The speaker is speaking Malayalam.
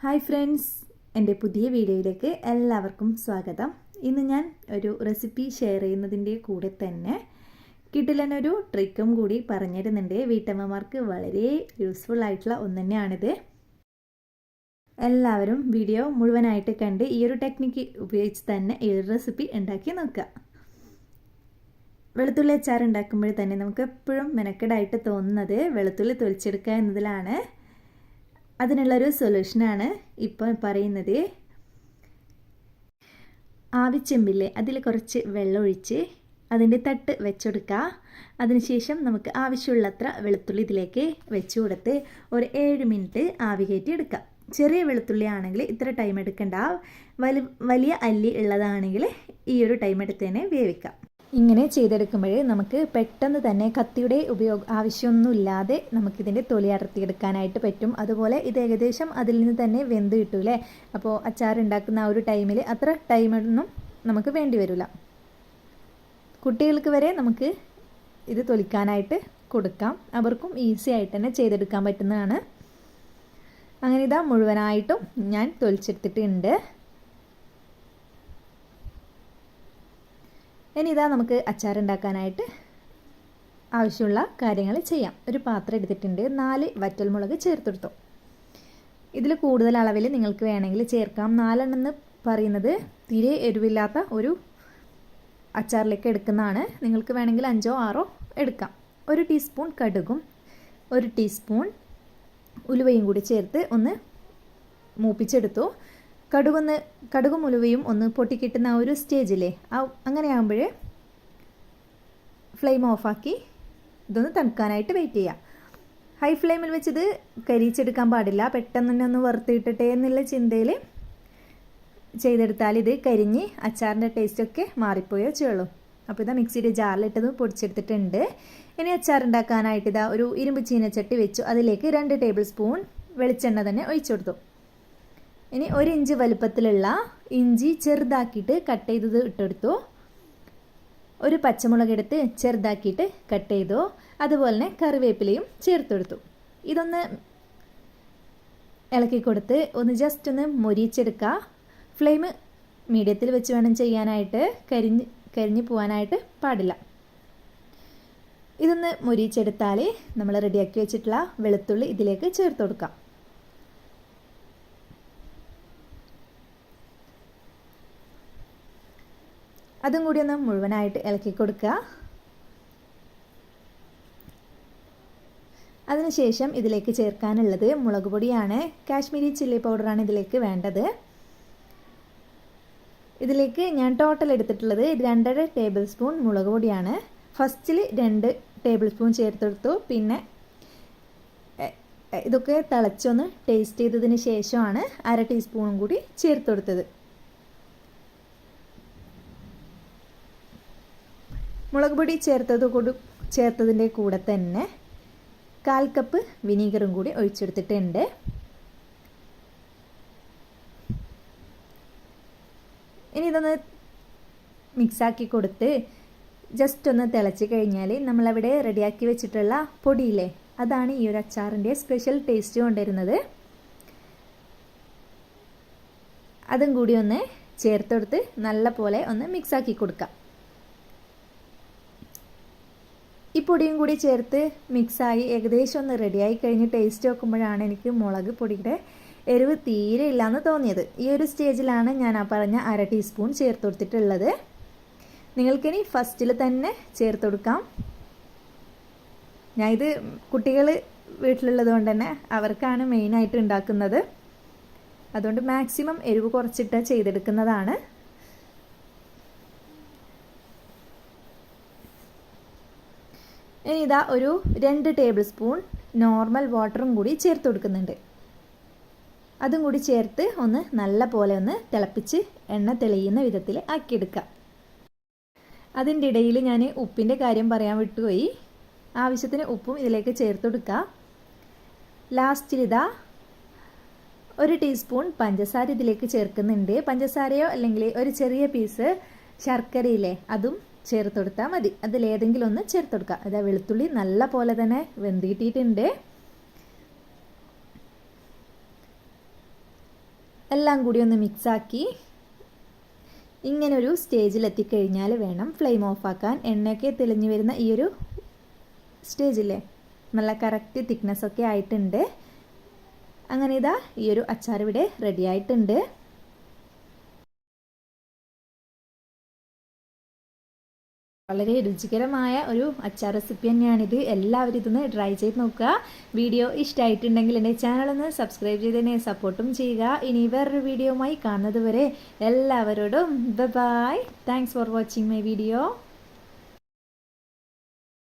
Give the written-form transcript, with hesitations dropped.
ഹായ് ഫ്രണ്ട്സ്, എൻ്റെ പുതിയ വീഡിയോയിലേക്ക് എല്ലാവർക്കും സ്വാഗതം. ഇന്ന് ഞാൻ ഒരു റെസിപ്പി ഷെയർ ചെയ്യുന്നതിൻ്റെ കൂടെ തന്നെ കിടിലനൊരു ട്രിക്കും കൂടി പറഞ്ഞിരുന്നുണ്ട്. വീട്ടമ്മമാർക്ക് വളരെ യൂസ്ഫുൾ ആയിട്ടുള്ള ഒന്ന് തന്നെയാണിത്. എല്ലാവരും വീഡിയോ മുഴുവനായിട്ട് കണ്ട് ഈ ഒരു ടെക്നിക്ക് ഉപയോഗിച്ച് തന്നെ ഈ ഒരു റെസിപ്പി ഉണ്ടാക്കി നോക്കുക. വെളുത്തുള്ളി അച്ചാർ ഉണ്ടാക്കുമ്പോൾ തന്നെ നമുക്ക് എപ്പോഴും മെനക്കെടായിട്ട് തോന്നുന്നത് വെളുത്തുള്ളി തൊലിച്ചെടുക്കുക എന്നതിലാണ്. അതിനുള്ളൊരു സൊല്യൂഷനാണ് ഇപ്പോൾ പറയുന്നത്. ആവിച്ചെമ്പില്ലേ, അതിൽ കുറച്ച് വെള്ളം ഒഴിച്ച് അതിൻ്റെ തട്ട് വെച്ചെടുക്കുക. അതിനുശേഷം നമുക്ക് ആവശ്യമുള്ളത്ര വെളുത്തുള്ളി ഇതിലേക്ക് വെച്ച് കൊടുത്ത് ഒരു 7 മിനിറ്റ് ആവി കയറ്റി എടുക്കുക. ചെറിയ വെളുത്തുള്ളി ആണെങ്കിൽ ഇത്ര ടൈം എടുക്കണ്ട, വലിയ അല്ലി ഉള്ളതാണെങ്കിൽ ഈ ഒരു ടൈം എടുത്ത് തന്നെ വേവിക്കാം. ഇങ്ങനെ ചെയ്തെടുക്കുമ്പോൾ നമുക്ക് പെട്ടെന്ന് തന്നെ കത്തിയുടെ ആവശ്യമൊന്നുമില്ലാതെ നമുക്കിതിൻ്റെ തൊലി അടർത്തിയെടുക്കാനായിട്ട് പറ്റും. അതുപോലെ ഇത് ഏകദേശം അതിൽ നിന്ന് തന്നെ വെന്ത് കിട്ടൂലേ. അപ്പോൾ അച്ചാർ ഉണ്ടാക്കുന്ന ആ ഒരു ടൈമിൽ അത്ര ടൈമൊന്നും നമുക്ക് വേണ്ടി വരില്ല. കുട്ടികൾക്ക് വരെ നമുക്ക് ഇത് തൊലിക്കാനായിട്ട് കൊടുക്കാം. അവർക്കും ഈസി ആയിട്ട് തന്നെ ചെയ്തെടുക്കാൻ പറ്റുന്നതാണ്. അങ്ങനെ ഇതാ മുഴുവനായിട്ടും ഞാൻ തൊലിച്ചെടുത്തിട്ടുണ്ട്. ഇനി ഇതാ നമുക്ക് അച്ചാർ ഉണ്ടാക്കാനായിട്ട് ആവശ്യമുള്ള കാര്യങ്ങൾ ചെയ്യാം. ഒരു പാത്രം എടുത്തിട്ടുണ്ട്. 4 വറ്റൽമുളക് ചേർത്തെടുത്തു. ഇതിൽ കൂടുതൽ അളവിൽ നിങ്ങൾക്ക് വേണമെങ്കിൽ ചേർക്കാം. 4 എന്ന് പറയുന്നത് തീരെ എരിവില്ലാത്ത ഒരു അച്ചാറിലേക്ക് എടുക്കുന്നതാണ്. നിങ്ങൾക്ക് വേണമെങ്കിൽ 5ഓ 6ഓ എടുക്കാം. 1 ടീസ്പൂൺ കടുകും 1 ടീസ്പൂൺ ഉലുവയും കൂടി ചേർത്ത് ഒന്ന് മൂപ്പിച്ചെടുത്തു. കടുകും ഉലുവയും ഒന്ന് പൊട്ടിക്കിട്ടുന്ന ഒരു സ്റ്റേജില്ലേ, അങ്ങനെ ആകുമ്പോൾ ഫ്ലെയിം ഓഫാക്കി ഇതൊന്ന് തണുക്കാനായിട്ട് വെയിറ്റ് ചെയ്യാം. ഹൈ ഫ്ലെയിമിൽ വെച്ചിത് കരിച്ചെടുക്കാൻ പാടില്ല. പെട്ടെന്ന് തന്നെ ഒന്ന് വറുത്തിട്ടട്ടെ എന്നുള്ള ചിന്തയിൽ ചെയ്തെടുത്താൽ ഇത് കരിഞ്ഞ് അച്ചാറിൻ്റെ ടേസ്റ്റൊക്കെ മാറിപ്പോയോ ചെയ്യുള്ളൂ. അപ്പോൾ ഇതാ മിക്സിയുടെ ജാറിലിട്ടത് പൊടിച്ചെടുത്തിട്ടുണ്ട്. ഇനി അച്ചാർ ഉണ്ടാക്കാനായിട്ട് ഇതാ ഒരു ഇരുമ്പ് ചീനച്ചട്ടി വെച്ചു. അതിലേക്ക് 2 ടേബിൾ സ്പൂൺ വെളിച്ചെണ്ണ തന്നെ ഒഴിച്ചു കൊടുത്തു. ഇനി 1 ഇഞ്ച് വലുപ്പത്തിലുള്ള ഇഞ്ചി ചെറുതാക്കിയിട്ട് കട്ട് ചെയ്തത് ഇട്ടെടുത്തു. ഒരു പച്ചമുളക് എടുത്ത് ചെറുതാക്കിയിട്ട് കട്ട് ചെയ്തു. അതുപോലെ തന്നെ കറിവേപ്പിലയും ചേർത്തെടുത്തു. ഇതൊന്ന് ഇളക്കി കൊടുത്ത് ഒന്ന് ജസ്റ്റ് ഒന്ന് മൊരിച്ചെടുക്കുക. ഫ്ലെയിം മീഡിയത്തിൽ വെച്ച് വേണം ചെയ്യാനായിട്ട്, കരിഞ്ഞു പോകാനായിട്ട് പാടില്ല. ഇതൊന്ന് മൊരിച്ചെടുത്താൽ നമ്മൾ റെഡിയാക്കി വെച്ചിട്ടുള്ള വെളുത്തുള്ളി ഇതിലേക്ക് ചേർത്ത് കൊടുക്കാം. അതും കൂടി ഒന്ന് മുഴുവനായിട്ട് ഇളക്കി കൊടുക്കുക. അതിനുശേഷം ഇതിലേക്ക് ചേർക്കാനുള്ളത് മുളക് പൊടിയാണ്. കാശ്മീരി ചില്ലി പൗഡറാണ് ഇതിലേക്ക് വേണ്ടത്. ഇതിലേക്ക് ഞാൻ ടോട്ടൽ എടുത്തിട്ടുള്ളത് 2.5 ടേബിൾ സ്പൂൺ മുളക് പൊടിയാണ്. ഫസ്റ്റിൽ 2 ടേബിൾ സ്പൂൺ ചേർത്തെടുത്തു. പിന്നെ ഇതൊക്കെ തിളച്ചൊന്ന് ടേസ്റ്റ് ചെയ്തതിന് ശേഷമാണ് 1/2 ടീസ്പൂണും കൂടി ചേർത്തെടുത്തത്. മുളക് പൊടി ചേർത്തതിൻ്റെ കൂടെ തന്നെ 1/4 കപ്പ് വിനീഗറും കൂടി ഒഴിച്ചെടുത്തിട്ടുണ്ട്. ഇനി ഇതൊന്ന് മിക്സാക്കി കൊടുത്ത് ജസ്റ്റ് ഒന്ന് തിളച്ച് കഴിഞ്ഞാൽ നമ്മളവിടെ റെഡിയാക്കി വെച്ചിട്ടുള്ള പൊടിയില്ലേ, അതാണ് ഈ ഒരു അച്ചാറിൻ്റെ സ്പെഷ്യൽ ടേസ്റ്റ് കൊണ്ടുവരുന്നത്. അതും കൂടി ഒന്ന് ചേർത്തെടുത്ത് നല്ല പോലെ ഒന്ന് മിക്സാക്കി കൊടുക്കാം. ഈ പൊടിയും കൂടി ചേർത്ത് മിക്സായി ഏകദേശം ഒന്ന് റെഡിയായി കഴിഞ്ഞ് ടേസ്റ്റ് നോക്കുമ്പോഴാണ് എനിക്ക് മുളക് പൊടിയുടെ എരിവ് തീരെ ഇല്ലയെന്ന് തോന്നിയത്. ഈ ഒരു സ്റ്റേജിലാണ് ഞാൻ ആ പറഞ്ഞ 1/2 ടീസ്പൂൺ ചേർത്ത് കൊടുത്തിട്ടുള്ളത്. നിങ്ങൾക്കിനി ഫസ്റ്റിൽ തന്നെ ചേർത്ത് കൊടുക്കാം. ഞാൻ ഇത് കുട്ടികൾ വീട്ടിലുള്ളത് കൊണ്ട് തന്നെ അവർക്കാണ് മെയിനായിട്ട് ഉണ്ടാക്കുന്നത്. അതുകൊണ്ട് മാക്സിമം എരിവ് കുറച്ചിട്ട് ചെയ്തെടുക്കുന്നതാണ്. ഇനി ഇതാ ഒരു 2 ടേബിൾ സ്പൂൺ നോർമൽ വാട്ടറും കൂടി ചേർത്ത് കൊടുക്കുന്നുണ്ട്. അതും കൂടി ചേർത്ത് ഒന്ന് നല്ല പോലെ ഒന്ന് തിളപ്പിച്ച് എണ്ണ തെളിയുന്ന വിധത്തിൽ ആക്കിയെടുക്കുക. അതിൻ്റെ ഇടയിൽ ഞാൻ ഉപ്പിൻ്റെ കാര്യം പറയാൻ വിട്ടുപോയി. ആവശ്യത്തിന് ഉപ്പും ഇതിലേക്ക് ചേർത്ത് കൊടുക്കുക. ലാസ്റ്റിൽ ഇതാ 1 ടീസ്പൂൺ പഞ്ചസാര ഇതിലേക്ക് ചേർക്കുന്നുണ്ട്. പഞ്ചസാരയോ അല്ലെങ്കിൽ ഒരു ചെറിയ പീസ് ശർക്കരയില്ലേ, അതും ചേർത്ത് കൊടുത്താൽ മതി. അതിലേതെങ്കിലും ഒന്ന് ചേർത്ത് കൊടുക്കുക. അതായത് വെളുത്തുള്ളി നല്ല പോലെ തന്നെ വെന്ത് കിട്ടിയിട്ടുണ്ട്. എല്ലാം കൂടി ഒന്ന് മിക്സാക്കി ഇങ്ങനൊരു സ്റ്റേജിലെത്തിക്കഴിഞ്ഞാൽ വേണം ഫ്ലെയിം ഓഫാക്കാൻ. എണ്ണയൊക്കെ തെളിഞ്ഞു വരുന്ന ഈ ഒരു സ്റ്റേജില്ലേ, നല്ല കറക്റ്റ് തിക്നെസ്സൊക്കെ ആയിട്ടുണ്ട്. അങ്ങനെ ഇതാ ഈ ഒരു അച്ചാർ ഇവിടെ റെഡി ആയിട്ടുണ്ട്. വളരെ രുചികരമായ ഒരു അച്ചാർ റെസിപ്പി തന്നെയാണിത്. എല്ലാവരും ഇതൊന്ന് ട്രൈ ചെയ്ത് നോക്കുക. വീഡിയോ ഇഷ്ടമായിട്ടുണ്ടെങ്കിൽ എൻ്റെ ചാനലൊന്ന് സബ്സ്ക്രൈബ് ചെയ്തതിനെ സപ്പോർട്ടും ചെയ്യുക. ഇനി വേറൊരു വീഡിയോയുമായി കാണുന്നത് വരെ എല്ലാവരോടും bye. Thanks for watching my video.